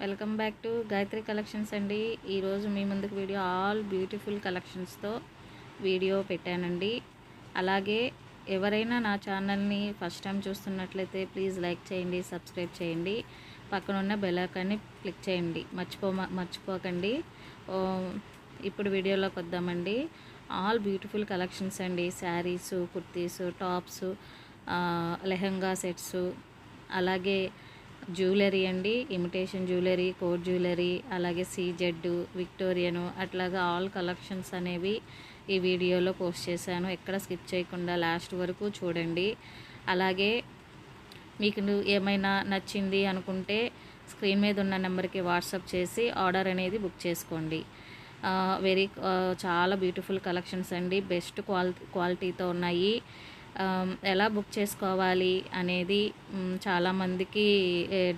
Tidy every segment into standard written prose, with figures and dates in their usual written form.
Welcome back to Gayatri collections అండి. ఈరోజు మీ ముందుకు వీడియో ఆల్ బ్యూటిఫుల్ కలెక్షన్స్తో వీడియో పెట్టానండి. అలాగే ఎవరైనా నా ఛానల్ని ఫస్ట్ టైం చూస్తున్నట్లయితే ప్లీజ్ లైక్ చేయండి, సబ్స్క్రైబ్ చేయండి, పక్కన ఉన్న బెల్ ఐకాన్ని క్లిక్ చేయండి, మర్చిపోకండి. ఇప్పుడు వీడియోలోకి వద్దామండి. ఆల్ బ్యూటిఫుల్ కలెక్షన్స్ అండి. శారీసు, కుర్తీసు, టాప్స్, లెహంగా సెట్స్, అలాగే జ్యువెలరీ అండి, ఇమిటేషన్ జ్యువెలరీ, కోట్ జ్యువెలరీ, అలాగే సీజెడ్, విక్టోరియను, అట్లాగా ఆల్ కలెక్షన్స్ అనేవి ఈ వీడియోలో పోస్ట్ చేశాను. ఎక్కడ స్కిప్ చేయకుండా లాస్ట్ వరకు చూడండి. అలాగే మీకు ఏమైనా నచ్చింది అనుకుంటే స్క్రీన్ మీద ఉన్న నెంబర్కి వాట్సాప్ చేసి ఆర్డర్ అనేది బుక్ చేసుకోండి. చాలా బ్యూటిఫుల్ కలెక్షన్స్ అండి. బెస్ట్ క్వాలిటీతో ఉన్నాయి. ఎలా బుక్ చేసుకోవాలి అనేది చాలామందికి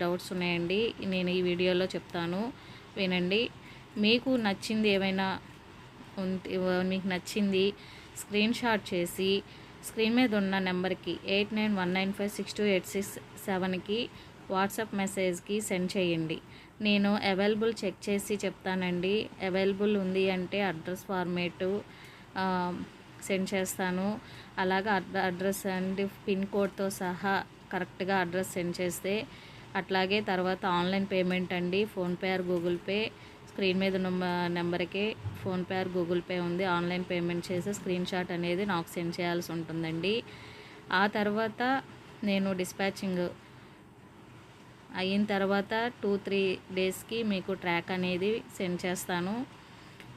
డౌట్స్ ఉన్నాయండి. నేను ఈ వీడియోలో చెప్తాను, వినండి. మీకు నచ్చింది ఏమైనా మీకు నచ్చింది స్క్రీన్ షాట్ చేసి స్క్రీన్ మీద ఉన్న నెంబర్కి 8919562867కి వాట్సాప్ మెసేజ్కి సెండ్ చేయండి. నేను అవైలబుల్ చెక్ చేసి చెప్తానండి. అవైలబుల్ ఉంది అంటే అడ్రస్ ఫార్మేటు సెండ్ చేస్తాను. అలాగా అడ్రస్ అండ్ పిన్ కోడ్తో సహా కరెక్ట్గా అడ్రస్ సెండ్ చేస్తే, అట్లాగే తర్వాత ఆన్లైన్ పేమెంట్ అండి. PhonePe are Google pay, screen మీద ఉన్న నెంబర్కి ఫోన్పే ఆర్ గూగుల్ పే ఉంది. ఆన్లైన్ పేమెంట్ చేసి స్క్రీన్ షాట్ అనేది నాకు సెండ్ చేయాల్సి ఉంటుందండి. ఆ తర్వాత నేను డిస్పాచింగ్ అయిన తర్వాత 2-3 డేస్కి మీకు ట్రాక్ అనేది సెండ్ చేస్తాను.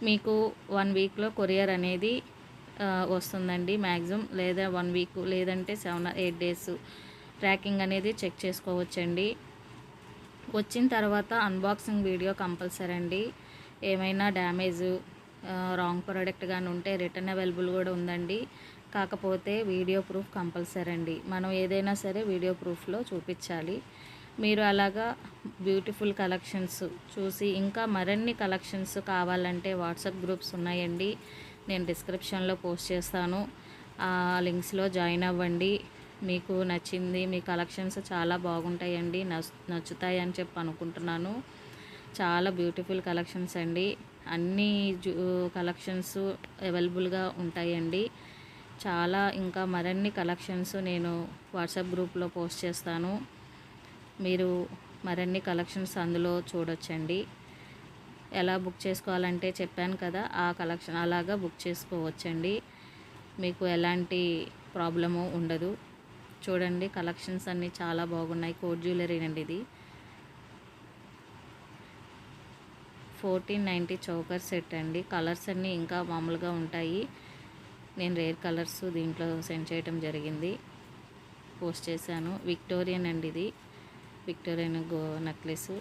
మీకు 1 వీక్లో కొరియర్ అనేది వస్తుందండి మ్యాక్సిమం, లేదా 1 వీక్, లేదంటే 7-8 డేస్ ట్రాకింగ్ అనేది చెక్ చేసుకోవచ్చండి. వచ్చిన తర్వాత అన్బాక్సింగ్ వీడియో కంపల్సరీ అండి. ఏమైనా డ్యామేజ్, రాంగ్ ప్రోడక్ట్ కానీ ఉంటే రిటర్న్ అవైలబుల్ కూడా ఉందండి. కాకపోతే వీడియో ప్రూఫ్ కంపల్సరీ అండి. మనం ఏదైనా సరే వీడియో ప్రూఫ్లో చూపించాలి. మీరు అలాగా బ్యూటిఫుల్ కలెక్షన్స్ చూసి ఇంకా మరిన్ని కలెక్షన్స్ కావాలంటే వాట్సాప్ గ్రూప్స్ ఉన్నాయండి. నేను డిస్క్రిప్షన్లో పోస్ట్ చేస్తాను. ఆ లింక్స్లో జాయిన్ అవ్వండి. మీకు నచ్చింది, మీ కలెక్షన్స్ చాలా బాగుంటాయండి, నచ్చుతాయి అని చెప్పి అనుకుంటున్నాను. చాలా బ్యూటిఫుల్ కలెక్షన్స్ అండి. అన్ని కలెక్షన్స్ అవైలబుల్గా ఉంటాయండి. ఇంకా మరిన్ని కలెక్షన్స్ నేను వాట్సాప్ గ్రూప్లో పోస్ట్ చేస్తాను. మీరు మరిన్ని కలెక్షన్స్ అందులో చూడొచ్చండి. ఎలా బుక్ చేసుకోవాలంటే చెప్పాను కదా, ఆ కలెక్షన్ అలాగా బుక్ చేసుకోవచ్చండి. మీకు ఎలాంటి ప్రాబ్లము ఉండదు. చూడండి, కలెక్షన్స్ అన్నీ చాలా బాగున్నాయి. కోట్ జ్యువెలరీ అండి ఇది. 1490 చౌకర్ సెట్ అండి. కలర్స్ అన్నీ ఇంకా మామూలుగా ఉంటాయి. నేను రేర్ కలర్స్ దీంట్లో సెండ్ చేయడం జరిగింది, పోస్ట్ చేశాను. విక్టోరియన్ అండి ఇది. విక్టోరియన్ నెక్లెస్,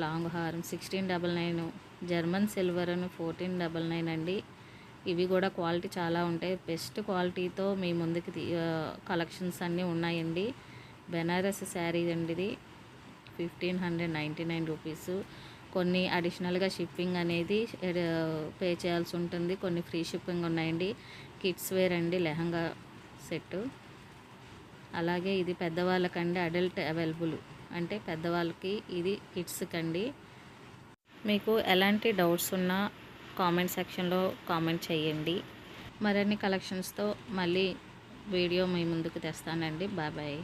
లాంగ్ హారం 1699, జర్మన్ సిల్వర్ అని 1499 అండి. ఇవి కూడా క్వాలిటీ చాలా ఉంటాయి. బెస్ట్ క్వాలిటీతో మీ ముందుకి కలెక్షన్స్ అన్నీ ఉన్నాయండి. బెనారస్ శారీ అండి ఇది. 1599 రూపీస్. కొన్ని అడిషనల్గా షిప్పింగ్ అనేది పే చేయాల్సి ఉంటుంది, కొన్ని ఫ్రీ షిప్పింగ్ ఉన్నాయండి. కిడ్స్ వేర్ అండి, లెహంగా సెట్. అలాగే ఇది పెద్దవాళ్ళకండి, అడల్ట్ అవైలబుల్ అంటే పెద్దవాళ్ళకి, ఇది కిడ్స్ కండి. మీకు ఎలాంటి డౌట్స్ ఉన్నా కామెంట్ సెక్షన్లో కామెంట్ చేయండి. మరిన్ని కలెక్షన్స్తో మళ్ళీ వీడియో మీ ముందుకు తెస్తానండి. Bye bye.